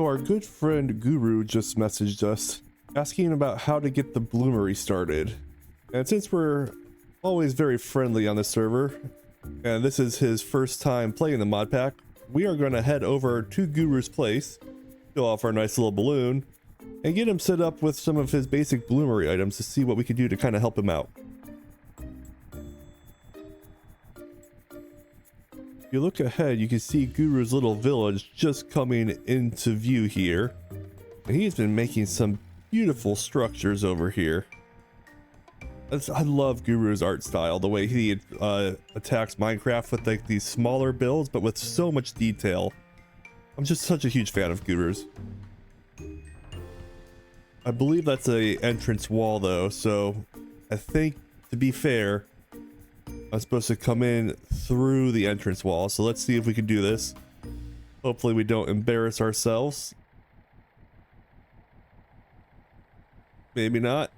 our good friend Guru just messaged us asking about how to get the bloomery started. And since we're always very friendly on the server, and this is his first time playing the mod pack, we are going to head over to Guru's place, show off our nice little balloon, and get him set up with some of his basic bloomery items to see what we can do to kind of help him out. If you look ahead, you can see Guru's little village just coming into view here. And he's been making some beautiful structures over here. I love Guru's art style, the way he attacks Minecraft with like these smaller builds, but with so much detail. I'm just such a huge fan of Guru's. I believe that's a entrance wall though, so I think, to be fair, I'm supposed to come in through the entrance wall. So let's see if we can do this. Hopefully we don't embarrass ourselves. Maybe not.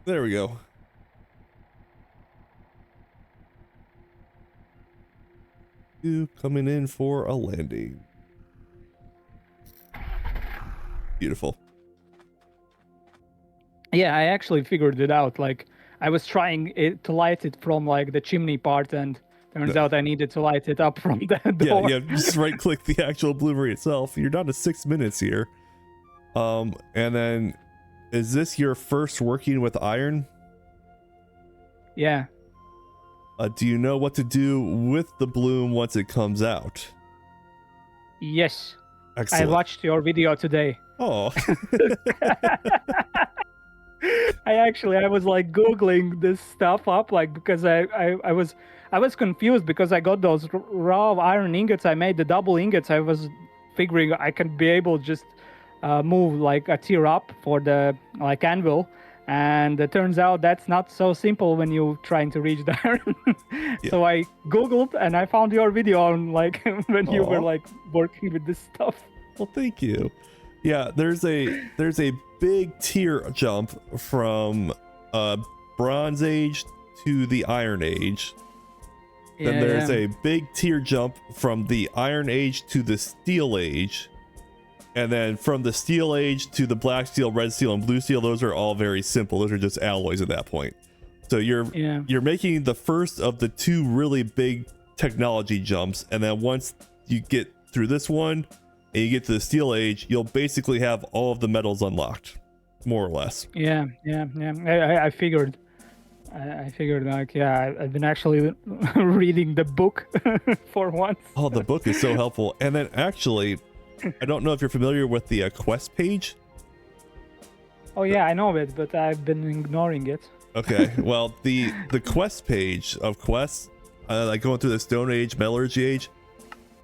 There we go. You coming in for a landing. Beautiful. Yeah, I actually figured it out. Like, I was trying to light it from like the chimney part, and turns out I needed to light it up from that door. Yeah, just right click the actual bloomery itself. You're down to 6 minutes here. And then, is this your first working with iron? Yeah. Do you know what to do with the bloom once it comes out? Yes. Excellent. I watched your video today. Oh. I was like Googling this stuff up, like, because I was confused because I got those raw iron ingots. I made the double ingots. I was figuring I could be able to just move like a tier up for the like anvil, and it turns out that's not so simple when you're trying to reach the iron. Yeah. So I Googled and I found your video on like when you were like working with this stuff. Well, thank you. Yeah, there's a big tier jump from Bronze Age to the Iron Age. Then there's a big tier jump from the Iron Age to the Steel Age. And then from the Steel Age to the Black Steel, Red Steel, and Blue Steel, those are all very simple. Those are just alloys at that point. So you're making the first of the two really big technology jumps, and then once you get through this one and you get to the Steel Age, you'll basically have all of the metals unlocked, more or less. Yeah. I figured. I figured, like, yeah, I've been actually reading the book for once. Oh, the book is so helpful. And then actually, I don't know if you're familiar with the quest page. Oh yeah, I know it, but I've been ignoring it. Okay, well, the quest page of quests, like going through the Stone Age, Metallurgy Age,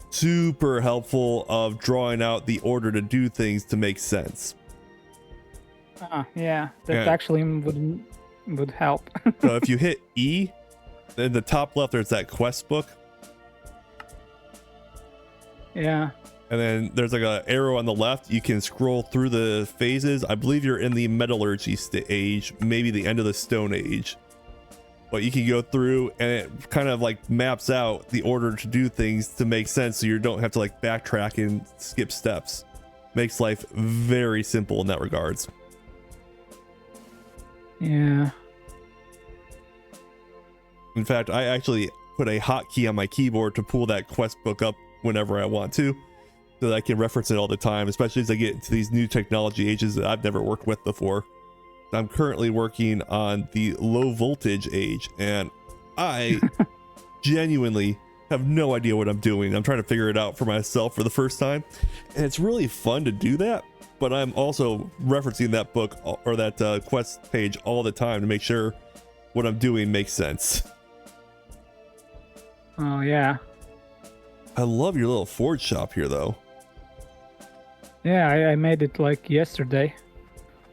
super helpful of drawing out the order to do things to make sense. Yeah, that actually would help. So if you hit E, in the top left, there's that quest book. Yeah. And then there's like an arrow on the left. You can scroll through the phases. I believe you're in the Metallurgy age, maybe the end of the Stone Age. But you can go through and it kind of like maps out the order to do things to make sense, so you don't have to like backtrack and skip steps. Makes life very simple in that regards. Yeah. In fact, I actually put a hotkey on my keyboard to pull that quest book up whenever I want to, so that I can reference it all the time, especially as I get into these new technology ages that I've never worked with before. I'm currently working on the low voltage age, and I genuinely have no idea what I'm doing. I'm trying to figure it out for myself for the first time, and it's really fun to do that, but I'm also referencing that book or that quest page all the time to make sure what I'm doing makes sense. Oh yeah. I love your little forge shop here though. Yeah, I made it like yesterday.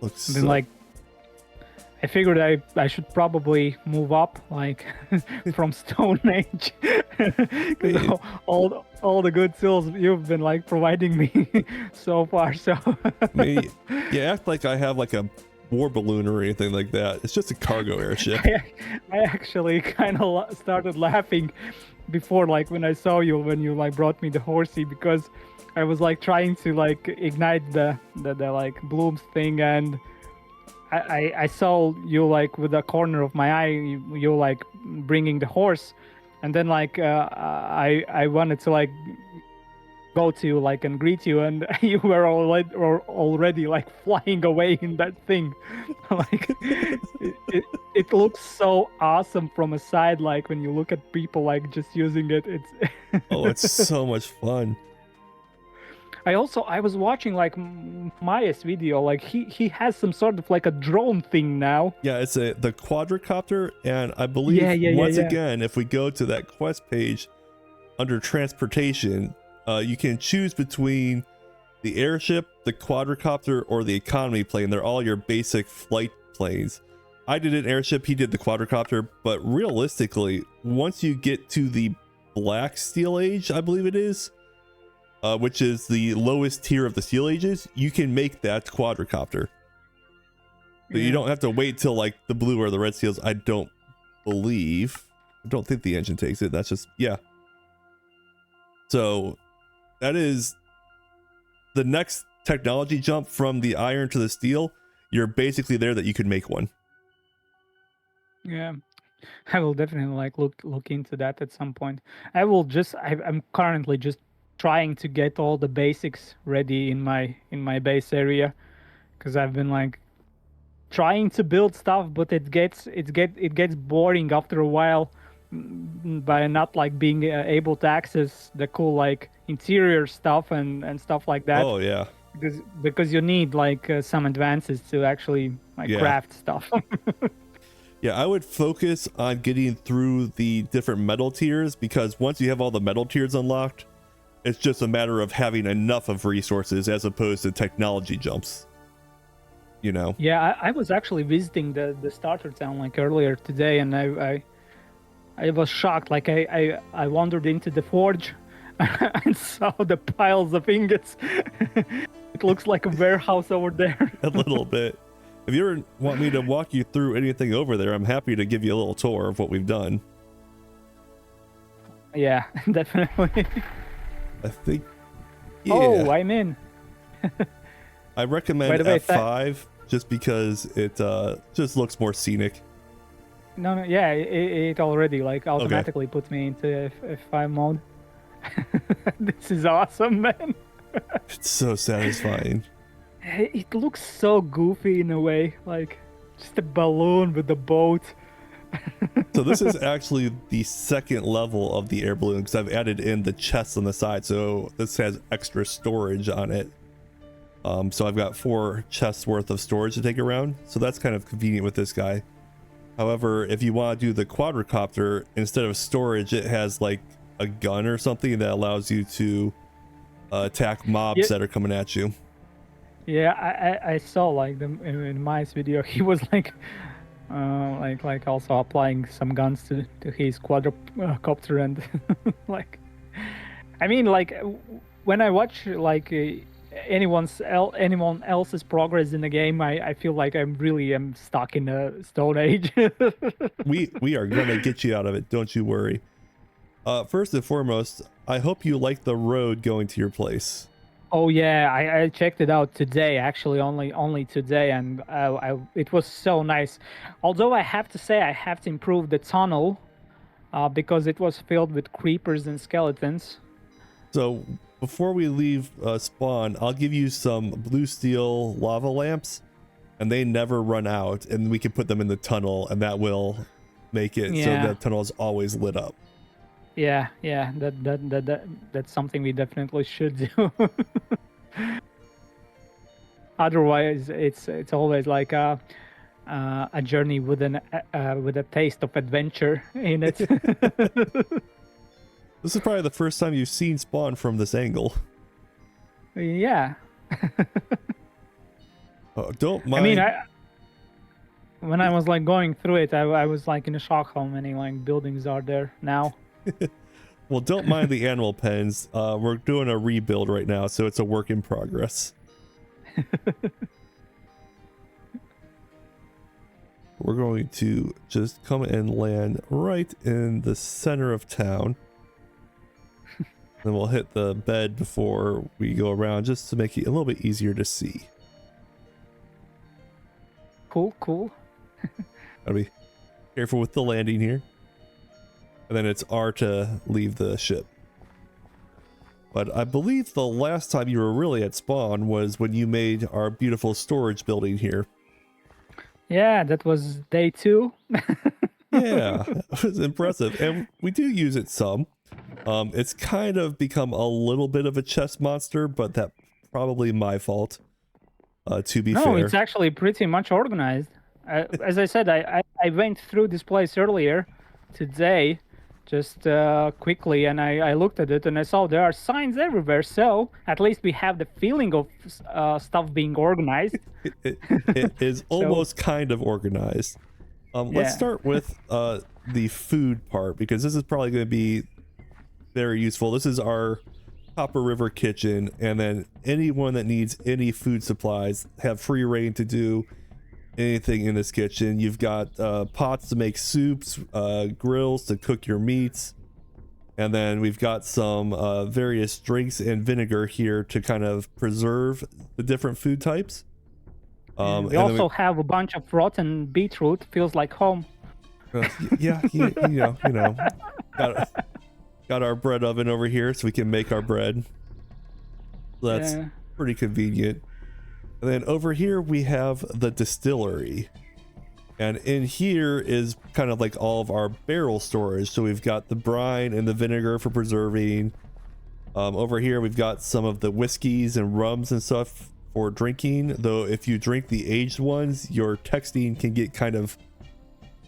Looks Then like I figured I should probably move up like from Stone Age, because all the good tools you've been like providing me so far. So you act like I have like a war balloon or anything like that. It's just a cargo airship. I actually kind of started laughing before, like when I saw you, when you like brought me the horsey, because I was like trying to like ignite the like blooms thing, and I saw you like with the corner of my eye, you like bringing the horse, and then like I wanted to like go to you like and greet you, and you were already like flying away in that thing. Like it looks so awesome from a side, like when you look at people like just using it. It's Oh, it's so much fun. I was watching like Maya's video, like he has some sort of like a drone thing now. Yeah, it's the quadricopter, and I believe again, if we go to that quest page under transportation, you can choose between the airship, the quadricopter, or the economy plane. They're all your basic flight planes. I did an airship, he did the quadricopter, but realistically, once you get to the Black Steel Age, I believe it is, which is the lowest tier of the Steel Ages, you can make that quadricopter. So you don't have to wait till like the blue or the red steels. I don't believe. I don't think the engine takes it. That's just, yeah. So that is the next technology jump from the iron to the steel. You're basically there that you could make one. Yeah, I will definitely like look into that at some point. I'm currently just trying to get all the basics ready in my base area, because I've been like trying to build stuff, but it gets boring after a while by not like being able to access the cool like interior stuff and stuff like that. Oh yeah, because you need like some advances to actually like craft stuff. Yeah, I would focus on getting through the different metal tiers, because once you have all the metal tiers unlocked, it's just a matter of having enough of resources as opposed to technology jumps. You know? Yeah, I was actually visiting the starter town like earlier today, and I was shocked. Like I wandered into the forge and saw the piles of ingots. It looks like a warehouse over there. A little bit. If you ever want me to walk you through anything over there, I'm happy to give you a little tour of what we've done. Yeah, definitely. I think. Yeah. Oh, I'm in. I recommend F5 just because it just looks more scenic. No, yeah, it already like automatically puts me into F5 mode. This is awesome, man. It's so satisfying. It looks so goofy in a way, like just a balloon with a boat. So this is actually the second level of the air balloon, because I've added in the chests on the side, so this has extra storage on it. So I've got 4 chests worth of storage to take around, so that's kind of convenient with this guy. However, if you want to do the quadricopter, instead of storage, it has like a gun or something that allows you to attack mobs that are coming at you. Yeah, I saw like in Mai's video, he was like also applying some guns to his quadricopter, and like, I mean, like when I watch like anyone else's progress in the game, I feel like I'm stuck in a Stone Age. we are gonna get you out of it, don't you worry. First and foremost, I hope you like the road going to your place. Oh yeah, I checked it out today, actually only today, and it was so nice. Although I have to say I have to improve the tunnel because it was filled with creepers and skeletons. So before we leave spawn, I'll give you some blue steel lava lamps, and they never run out, and we can put them in the tunnel, and that will make it so that tunnel is always lit up. Yeah, that's something we definitely should do. Otherwise, it's always like a journey with a taste of adventure in it. This is probably the first time you've seen spawn from this angle. Yeah. Oh, don't mind. I mean, when I was like going through it, I was like in a shock how many like buildings are there now. Well, don't mind the animal pens. We're doing a rebuild right now, so it's a work in progress. We're going to just come and land right in the center of town. Then we'll hit the bed before we go around just to make it a little bit easier to see. Cool, cool. Gotta be careful with the landing here. And then it's R to leave the ship. But I believe the last time you were really at spawn was when you made our beautiful storage building here. Yeah, that was day 2. Yeah, it was impressive. And we do use it some. It's kind of become a little bit of a chest monster, but that's probably my fault, to be fair. No, it's actually pretty much organized. As I said, I went through this place earlier today, just quickly, and I looked at it and I saw there are signs everywhere, so at least we have the feeling of stuff being organized. It is almost kind of organized. Let's start with the food part, because this is probably going to be very useful. This is our Copper River kitchen, and then anyone that needs any food supplies have free reign to do anything in this kitchen. You've got pots to make soups, grills to cook your meats, and then we've got some various drinks and vinegar here to kind of preserve the different food types. We also have a bunch of rotten beetroot. Feels like home. Yeah, you know, got our bread oven over here so we can make our bread. So that's pretty convenient. And then over here we have the distillery, and in here is kind of like all of our barrel storage. So we've got the brine and the vinegar for preserving. Over here we've got some of the whiskeys and rums and stuff for drinking, though if you drink the aged ones, your texting can get kind of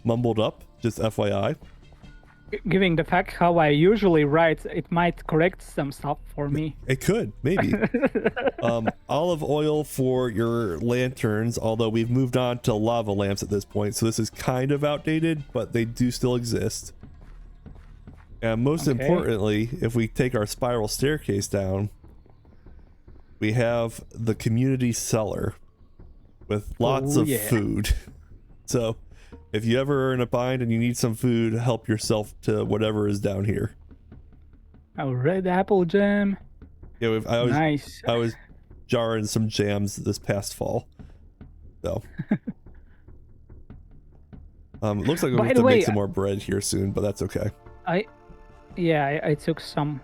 mumbled up, just FYI. Given the fact how I usually write, it might correct some stuff for me. It could, maybe. Olive oil for your lanterns, although we've moved on to lava lamps at this point, so this is kind of outdated, but they do still exist. And most importantly, if we take our spiral staircase down, we have the community cellar with lots of food. So if you ever are in a bind and you need some food, help yourself to whatever is down here. A red apple jam. Yeah, nice. I was jarring some jams this past fall. So looks like we'll have to make some more bread here soon, but that's okay. I took some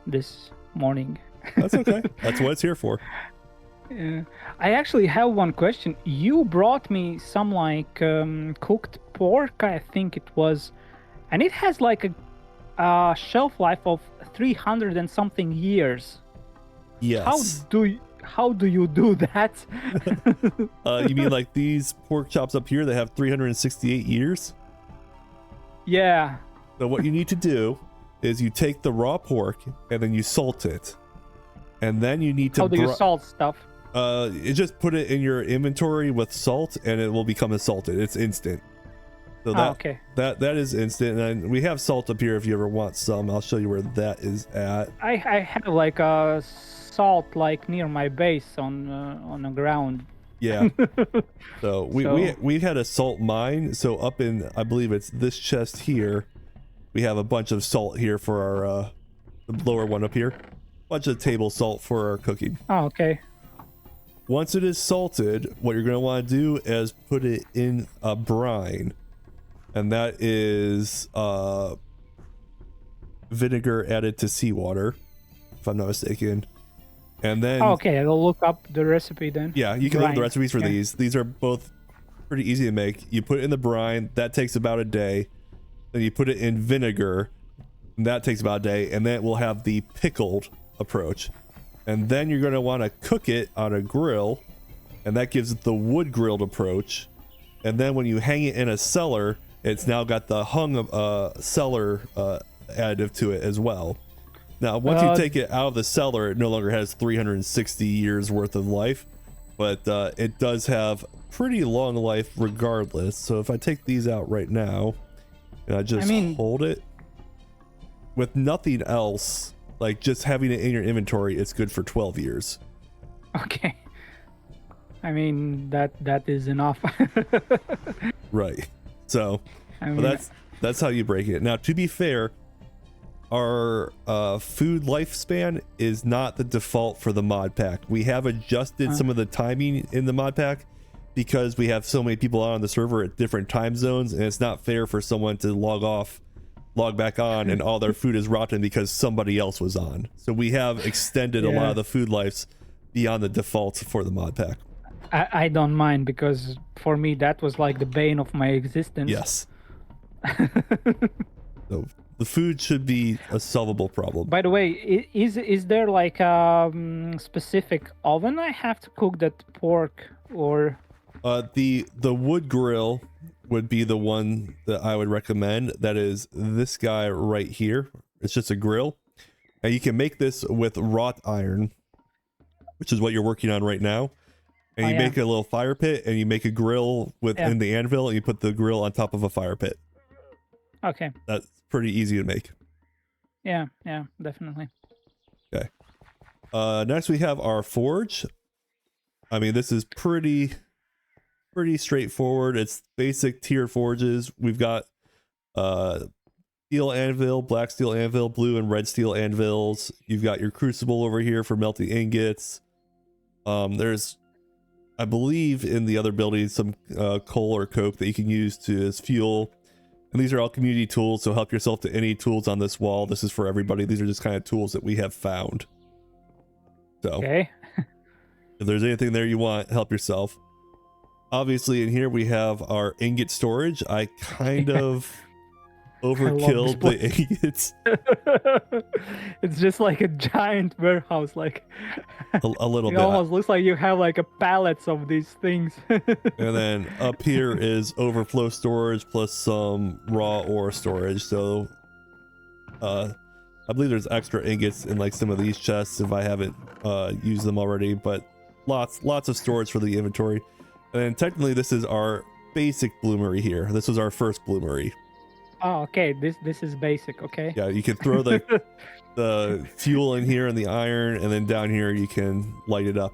this morning. That's okay. That's what it's here for. Yeah. I actually have one question. You brought me some like cooked pork, I think it was, and it has like a shelf life of 300 and something years. Yes. How do you do that? You mean like these pork chops up here that have 368 years? Yeah. So what you need to do is you take the raw pork and then you salt it. And then you need to... How do you salt stuff? You just put it in your inventory with salt and it will become salted. It's instant. So that is instant. And we have salt up here if you ever want some. I'll show you where that is at. I have like a salt like near my base on the ground. Yeah. So we had a salt mine. So up in, I believe it's this chest here, we have a bunch of salt here for our the lower one up here. Bunch of table salt for our cooking. Oh, okay. Once it is salted, what you're going to want to do is put it in a brine, and that is vinegar added to seawater, if I'm not mistaken. And then okay, I'll look up the recipe then. Yeah, you can look up the recipes for these. These are both pretty easy to make. You put it in the brine, that takes about a day. Then you put it in vinegar, and that takes about a day, and then it will have the pickled approach. And then you're going to want to cook it on a grill, and that gives it the wood grilled approach. And then when you hang it in a cellar, it's now got the hung cellar additive to it as well. Now once you take it out of the cellar, it no longer has 360 years worth of life, but it does have pretty long life regardless. So if I take these out right now and I just hold it with nothing else, like just having it in your inventory, it's good for 12 years. Okay. I mean, that is enough. Right. So that's how you break it. Now, to be fair, our food lifespan is not the default for the mod pack. We have adjusted some of the timing in the mod pack because we have so many people out on the server at different time zones, and it's not fair for someone to log back on and all their food is rotten because somebody else was on. So we have extended a lot of the food lives beyond the defaults for the mod pack. I don't mind, because for me that was like the bane of my existence. Yes. So the food should be a solvable problem. By the way, is there like a specific oven I have to cook that pork, or? The wood grill would be the one that I would recommend. That is this guy right here. It's just a grill, and you can make this with wrought iron, which is what you're working on right now. And you make a little fire pit, and you make a grill within the anvil, and you put the grill on top of a fire pit. Okay. That's pretty easy to make. Yeah, definitely. Okay. Next we have our forge. I mean, this is pretty straightforward. It's basic tiered forges. We've got steel anvil, black steel anvil, blue and red steel anvils. You've got your crucible over here for melting ingots. There's, I believe, in the other buildings, some coal or coke that you can use as fuel. And these are all community tools, so help yourself to any tools on this wall. This is for everybody. These are just kind of tools that we have found. So, okay. If there's anything there you want, help yourself. Obviously, in here we have our ingot storage. I kind of overkilled the ingots. It's just like a giant warehouse, like a little bit. It almost looks like you have like a pallets of these things. And then up here is overflow storage plus some raw ore storage. So I believe there's extra ingots in like some of these chests if I haven't used them already, but lots of storage for the inventory. And then technically this is our basic bloomery here. This was our first bloomery. Oh, okay. This is basic. Okay. Yeah, you can throw the fuel in here and the iron, and then down here you can light it up,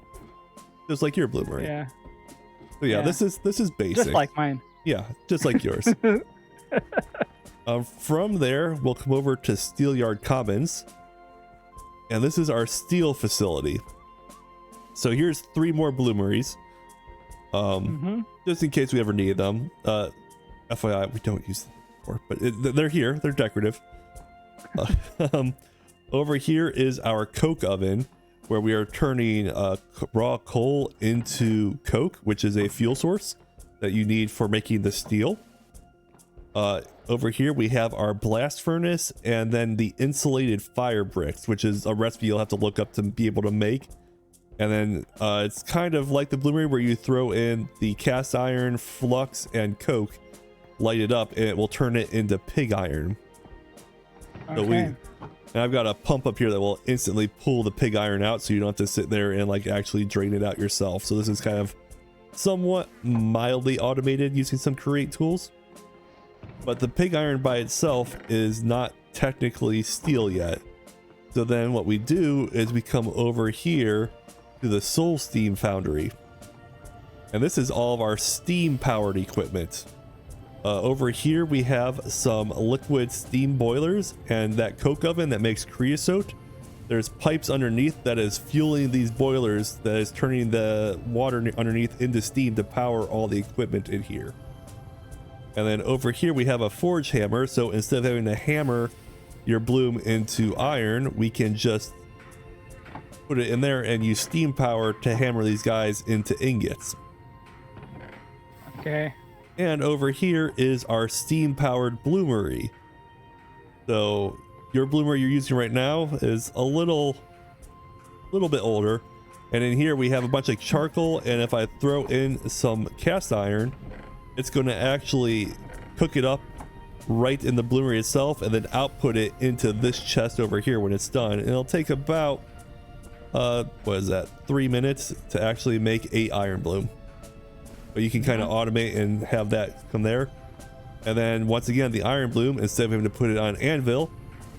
just like your bloomery. Yeah. So yeah, this is basic. Just like mine. Yeah, just like yours. From there, we'll come over to Steelyard Commons, and this is our steel facility. So here's 3 more bloomeries, just in case we ever need them. FYI, we don't use them anymore, but they're here. They're decorative. Over here is our coke oven, where we are turning raw coal into coke, which is a fuel source that you need for making the steel. Over here we have our blast furnace, and then the insulated fire bricks, which is a recipe you'll have to look up to be able to make. And then it's kind of like the bloomery, where you throw in the cast iron, flux, and coke, light it up, and it will turn it into pig iron. Okay. And I've got a pump up here that will instantly pull the pig iron out, so you don't have to sit there and like actually drain it out yourself. So this is kind of somewhat mildly automated using some create tools. But the pig iron by itself is not technically steel yet. So then what we do is we come over here to the Soul Steam Foundry. And this is all of our steam powered equipment. Over here we have some liquid steam boilers and that coke oven that makes creosote. There's pipes underneath that is fueling these boilers, that is turning the water underneath into steam to power all the equipment in here. And then over here we have a forge hammer, so instead of having to hammer your bloom into iron, we can just put it in there and use steam power to hammer these guys into ingots. Okay. And over here is our steam powered bloomery. So your bloomery you're using right now is a little bit older, and in here we have a bunch of charcoal, and if I throw in some cast iron, it's going to actually cook it up right in the bloomery itself, and then output it into this chest over here when it's done. And it'll take about what is that, 3 minutes to actually make 8 iron bloom. But you can kind of automate and have that come there. And then once again, the iron bloom, instead of having to put it on anvil,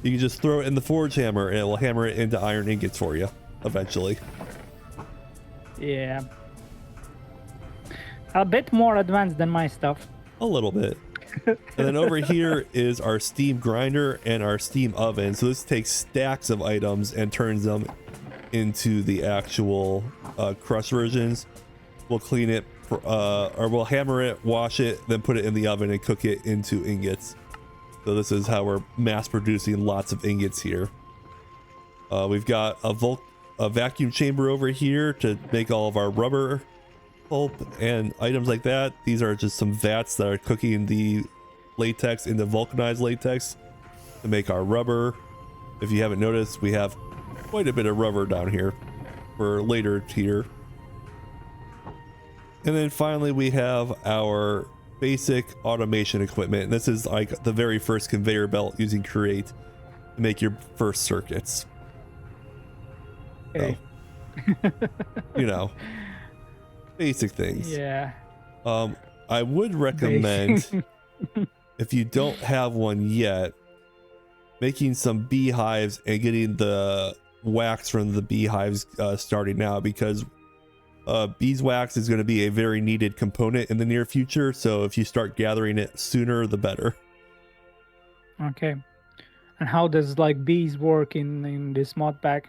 you can just throw it in the forge hammer, and it will hammer it into iron ingots for you eventually. Yeah. A bit more advanced than my stuff. A little bit. And then over here is our steam grinder and our steam oven. So this takes stacks of items and turns them into the actual crush versions. We'll clean it, or we'll hammer it, wash it, then put it in the oven and cook it into ingots. So this is how we're mass producing lots of ingots here. We've got a vacuum chamber over here to make all of our rubber pulp and items like that. These are just some vats that are cooking the latex into vulcanized latex to make our rubber. If you haven't noticed, we have quite a bit of rubber down here for later tier. And then finally we have our basic automation equipment. This is like the very first conveyor belt using Create to make your first circuits. Okay. So, you know, basic things. Yeah. I would recommend if you don't have one yet, making some beehives and getting the wax from the beehives starting now, because beeswax is going to be a very needed component in the near future. So if you start gathering it sooner, the better. Okay. And how does like bees work in this mod pack?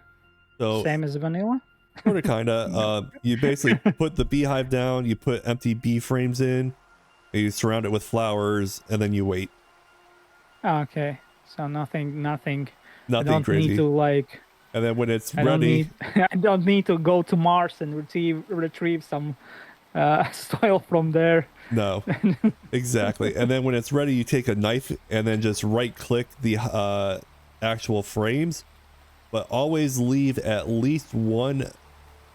So same as vanilla? Sort of, kind of. You basically put the beehive down, you put empty bee frames in, and you surround it with flowers, and then you wait. Okay. So nothing Nothing I don't crazy. need to like. And then when it's ready, I don't need to go to Mars and retrieve some soil from there. no, exactly. And then when it's ready, you take a knife and then just right-click the actual frames, but always leave at least one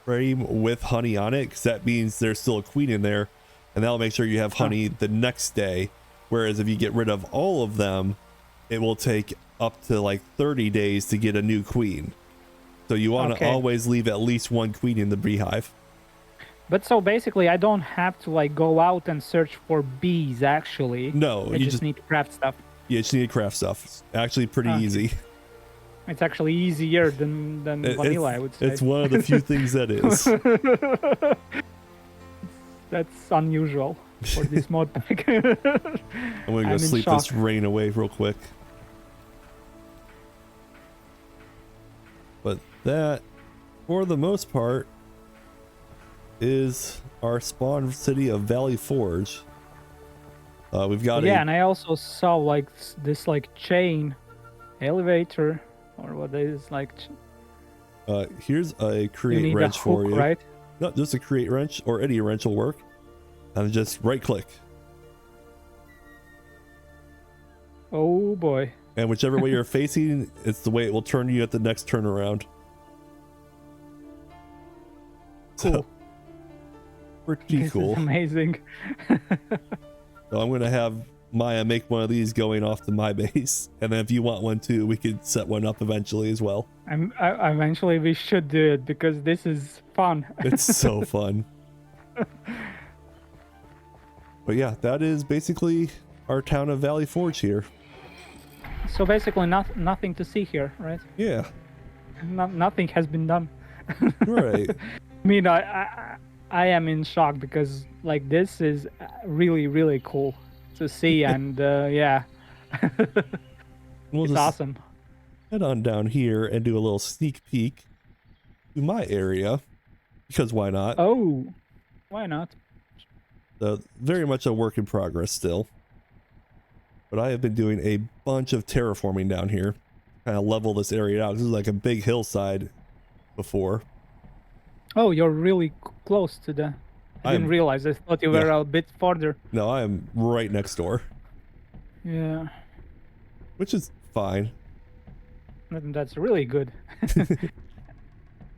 frame with honey on it, because that means there's still a queen in there, and that'll make sure you have honey the next day. Whereas if you get rid of all of them, it will take up to like 30 days to get a new queen. So you want to always leave at least one queen in the beehive. But so basically I don't have to like go out and search for bees actually. No, I just need to craft stuff. Yeah, you just need to craft stuff. It's actually pretty easy. It's actually easier than vanilla, I would say. It's one of the few things that is. That's unusual for this mod pack. I'm gonna go sleep this rain away real quick. But that, for the most part, is our spawn city of Valley Forge. We've got and I also saw like this like chain elevator, or what is like. Here's a create wrench for you. Right? No, just a create wrench, or any wrench will work. And just right click. Oh boy. And whichever way you're facing, it's the way it will turn you at the next turnaround. Cool. So, pretty cool. This is amazing. So I'm going to have Maya make one of these going off to my base. And then if you want one too, we could set one up eventually as well. Eventually we should do it, because this is fun. It's so fun. But yeah, that is basically our town of Valley Forge here. So basically nothing to see here, right? Yeah. Nothing has been done. Right. I mean, I am in shock, because like this is really, really cool to see. And yeah, it's awesome. Head on down here and do a little sneak peek to my area, because why not? Oh, why not? So very much a work in progress still. But I have been doing a bunch of terraforming down here. Kind of level this area out. This is like a big hillside before. Oh, you're really close to the... I didn't realize. I thought you were a bit farther. No, I am right next door. Yeah. Which is fine. That's really good.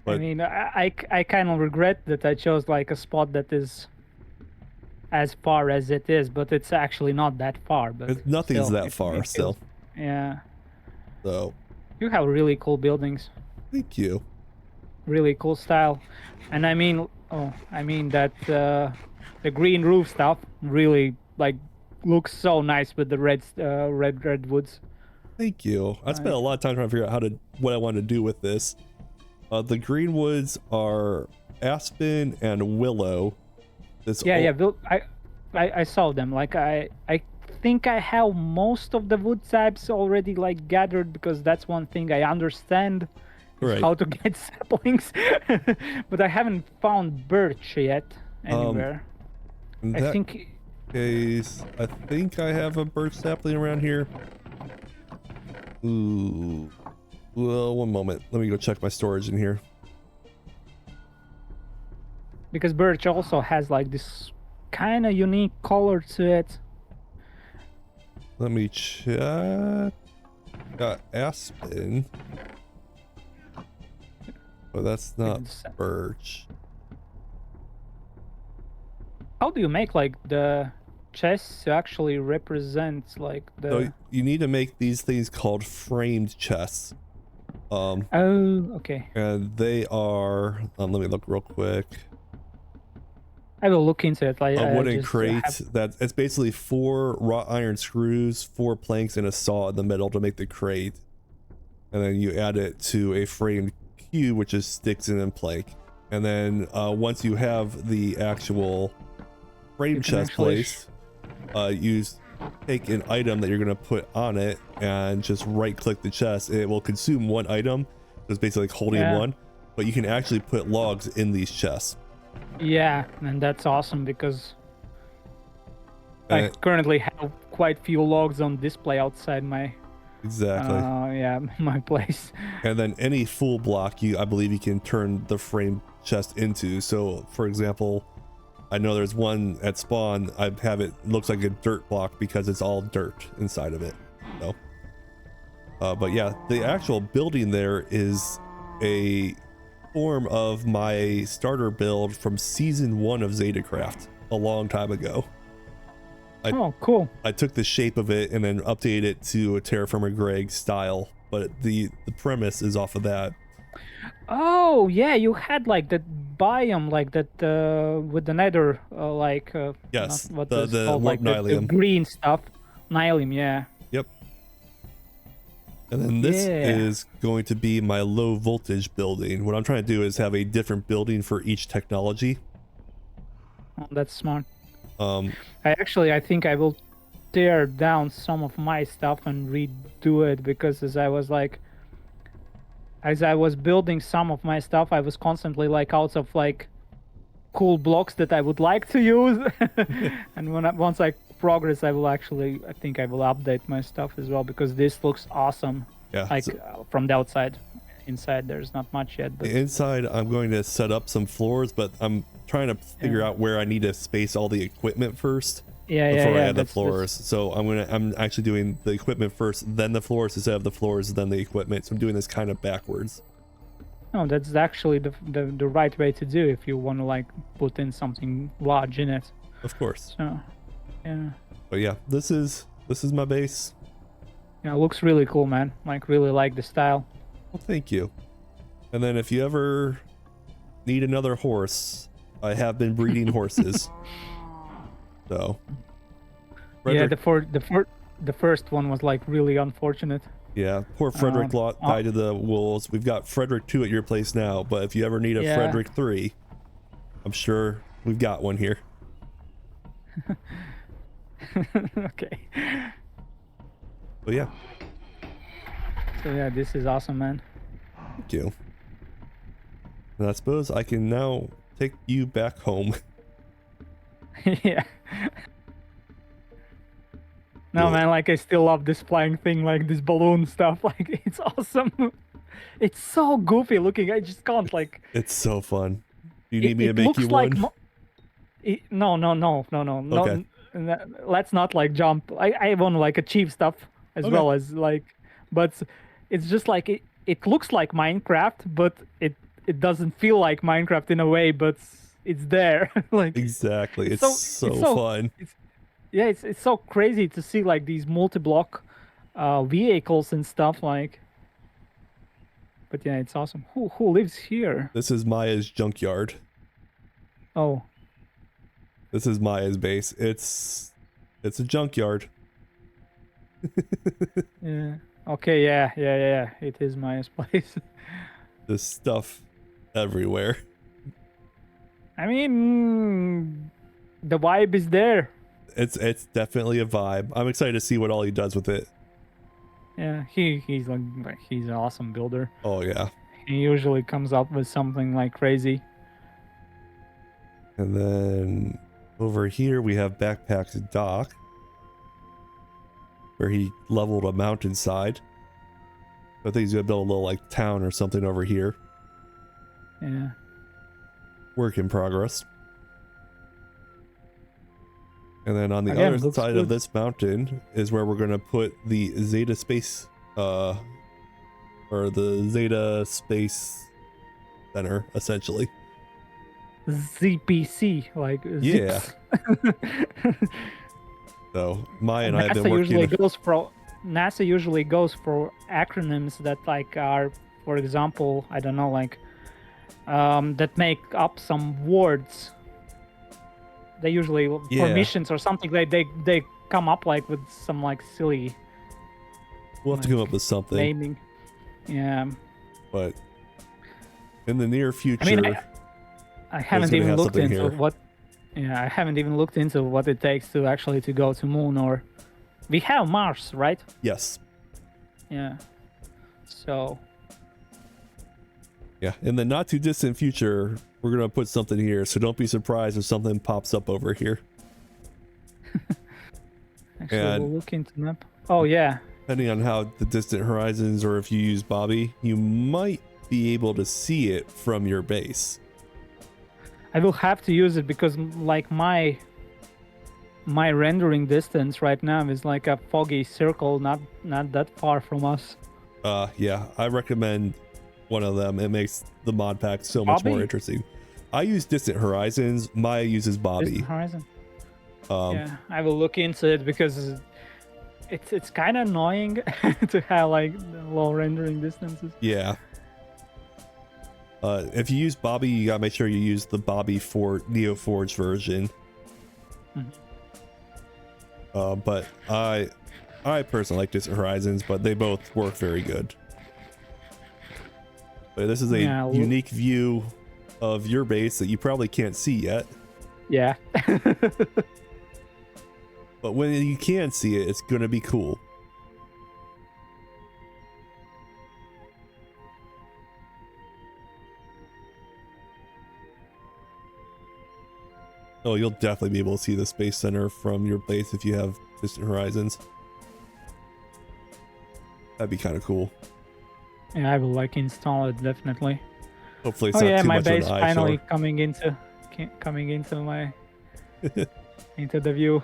But, I mean, I kind of regret that I chose like a spot that is as far as it is, but it's actually not that far. But nothing's still, that far still. Yeah. So. You have really cool buildings. Thank you. Really cool style. And I mean that the green roof stuff really like looks so nice with the redwoods. Thank you. I spent a lot of time trying to figure out what I wanted to do with this. The green woods are aspen and willow. I saw them. Like I think I have most of the wood types already like gathered, because that's one thing I understand is Right. how to get saplings. But I haven't found birch yet anywhere. In I that think case, I think I have a birch sapling around here. Ooh. Well, one moment. Let me go check my storage in here. because birch also has like this kind of unique color to it. Let me check. Got aspen. Oh, that's not birch. How do you make like the chests to actually represent like the... So you need to make these things called framed chests. Oh, okay. And they are, let me look real quick. I will look into it. Like A wooden just crate that it's basically 4 wrought iron screws, 4 planks, and a saw in the middle to make the crate. And then you add it to a framed cube, which is sticks and then plank. And then once you have the actual frame chest placed, you take an item that you're going to put on it and just right click the chest. It will consume 1 item. So it's basically like holding one, but you can actually put logs in these chests. Yeah, and that's awesome because I currently have quite few logs on display outside my my place. And then any full block I believe you can turn the frame chest into. So for example, I know there's one at spawn, I have it looks like a dirt block because it's all dirt inside of it. So but yeah, the actual building there is a form of my starter build from season 1 of ZetaCraft a long time ago. Oh, cool. I took the shape of it and then updated it to a TerraFirmaGreg style, but the premise is off of that. Oh yeah, you had like that biome like that with the nether yes, what the called, like the green stuff, nylium. Yeah. Yep. And then this is going to be my low voltage building. What I'm trying to do is have a different building for each technology. Oh, that's smart. I think I will tear down some of my stuff and redo it, because as I was building some of my stuff, I was constantly like out of like cool blocks that I would like to use. And once I progress, I think I will update my stuff as well, because this looks awesome. Yeah. Like from the outside. Inside there's not much yet, but inside I'm going to set up some floors, but I'm trying to figure out where I need to space all the equipment first before I add the floors. So I'm actually doing the equipment first, then the floors, instead of the floors then the equipment. So I'm doing this kind of backwards. No, that's actually the right way to do if you want to like put in something large in it. Of course. So yeah. But yeah, this is my base. Yeah, it looks really cool, man. Like really like the style. Well, thank you. And then if you ever need another horse, I have been breeding horses. So Frederick, the first one was like really unfortunate. Yeah, poor Frederick died of the wolves. We've got Frederick 2 at your place now, but if you ever need a Frederick 3, I'm sure we've got one here. Okay. But yeah. So yeah, this is awesome, man. Thank you. And I suppose I can now take you back home. Yeah. No, man, like I still love this flying thing, like this balloon stuff. Like it's awesome. It's so goofy looking. I just can't like. It's so fun. Do you need me to make you one? No. Okay. Let's not like jump. I want to like achieve stuff as well as like, but it's just like it looks like Minecraft, but it doesn't feel like Minecraft in a way, but it's there. Like exactly. It's so fun. It's so crazy to see like these multi-block vehicles and stuff like. But yeah, it's awesome. Who lives here? This is Maya's junkyard. Oh. This is Maya's base. It's a junkyard. Yeah. Okay, yeah. It is Maya's place. There's stuff everywhere. I mean, the vibe is there. It's definitely a vibe. I'm excited to see what all he does with it. Yeah, he's an awesome builder. Oh yeah. He usually comes up with something like crazy. And then over here we have Backpack's Dock, where he leveled a mountainside. I think he's gonna build a little like town or something over here. Yeah. Work in progress. And then on the Again, other side of good. this mountain is where we're gonna put the Zeta Space, or the Zeta Space Center, essentially. ZPC, like Yeah. zips. So Maya and I have been working. NASA usually goes for acronyms that like are, for example, I don't know, like that make up some words. They usually for missions or something they come up like with some like silly. We'll have to come up with something. Naming. Yeah. But in the near future, I mean, I haven't even looked into what. Yeah, I haven't even looked into what it takes to actually to go to Moon, or we have Mars, right? Yes. Yeah. So. Yeah, in the not too distant future, we're gonna put something here, so don't be surprised if something pops up over here. Actually, we'll look into the map. Oh yeah. Depending on how the distant horizons, or if you use Bobby, you might be able to see it from your base. I will have to use it because like my rendering distance right now is like a foggy circle, not that far from us. Yeah, I recommend one of them. It makes the mod pack so much more interesting. I use distant horizons. Maya uses Bobby. Distant horizon. Yeah, I will look into it because it's kind of annoying to have like low rendering distances. Yeah. If you use Bobby, you gotta make sure you use the Bobby for NeoForge version. But I personally like Distant Horizons, but they both work very good. But this is a unique view of your base that you probably can't see yet. Yeah. But when you can see it, it's gonna be cool. Oh, you'll definitely be able to see the Space Center from your base if you have Distant Horizons. That'd be kind of cool. Yeah, I will like install it definitely. Hopefully it's not too my much base of an finally eyesore. coming into my into the view.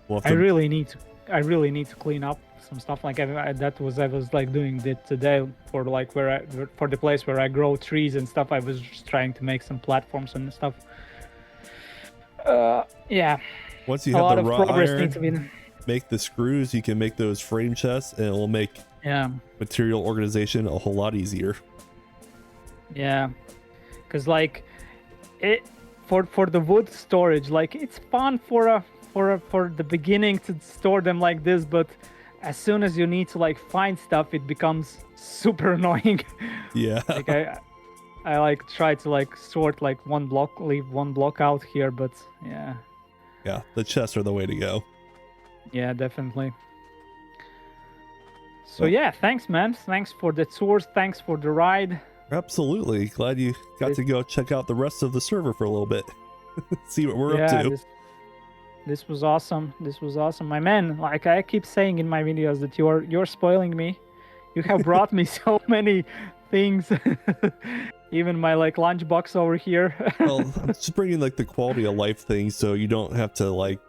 I really need to clean up some stuff. Like I was like doing it today for like for the place where I grow trees and stuff. I was just trying to make some platforms and stuff. Yeah. Once you have the raw iron, make the screws, you can make those frame chests, and it will make material organization a whole lot easier. Yeah, because like it for the wood storage, like it's fun for the beginning to store them like this, but as soon as you need to like find stuff, it becomes super annoying. Yeah. Like I like try to like sort like leave one block out here, but yeah. Yeah, the chests are the way to go. Yeah, definitely. So yeah, thanks man. Thanks for the tours. Thanks for the ride. Absolutely. Glad you got to go check out the rest of the server for a little bit. See what we're up to. This was awesome. This was awesome. My man, like I keep saying in my videos that you're spoiling me. You have brought me so many things. Even my like lunchbox over here. Well, just bringing like the quality of life things so you don't have to like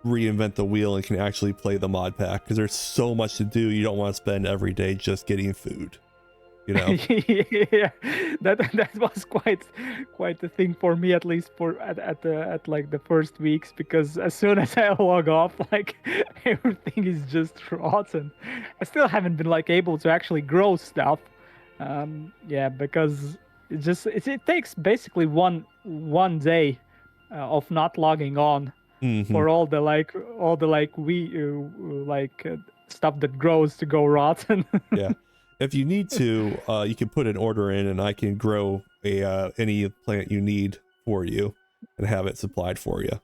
reinvent the wheel and can actually play the mod pack, because there's so much to do. You don't want to spend every day just getting food, you know. Yeah, that was quite the thing for me, at least at like the first weeks, because as soon as I log off, like everything is just rotten. I still haven't been like able to actually grow stuff. Yeah, because it takes basically one day of not logging on. For all the stuff that grows to go rotten. Yeah, if you need to, you can put an order in, and I can grow any plant you need for you. and have it supplied for you.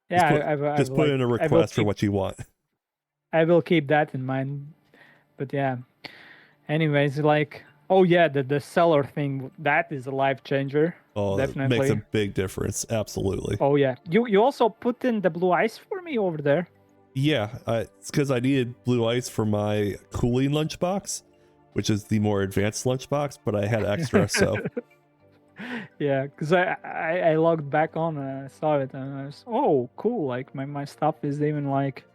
Yeah, Just put in a request for what you want. I will keep that in mind. But yeah, anyways, like, oh yeah, the seller thing, that is a life changer. Oh, definitely it makes a big difference. Absolutely. Oh yeah, you also put in the blue ice for me over there. Yeah, it's because I needed blue ice for my cooling lunchbox, which is the more advanced lunchbox, but I had extra, so. Yeah, because I logged back on and I saw it and I was, oh cool, like my stuff is even like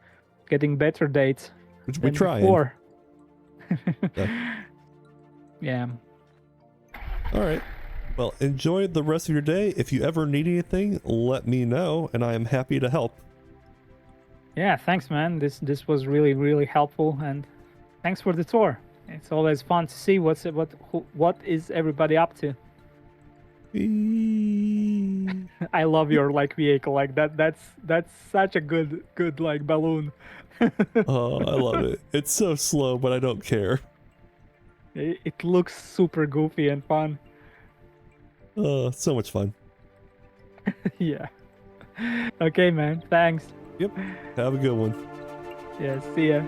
getting better dates We try before. Yeah. Yeah. All right. Well, enjoy the rest of your day. If you ever need anything, let me know, and I am happy to help. Yeah, thanks, man. This was really helpful, and thanks for the tour. It's always fun to see what is everybody up to. I love your like vehicle, like that's such a good like balloon. Oh, I love it. It's so slow, but I don't care. It looks super goofy and fun. So much fun. Yeah. Okay, man. Thanks. Yep. Have a good one. Yeah, see ya.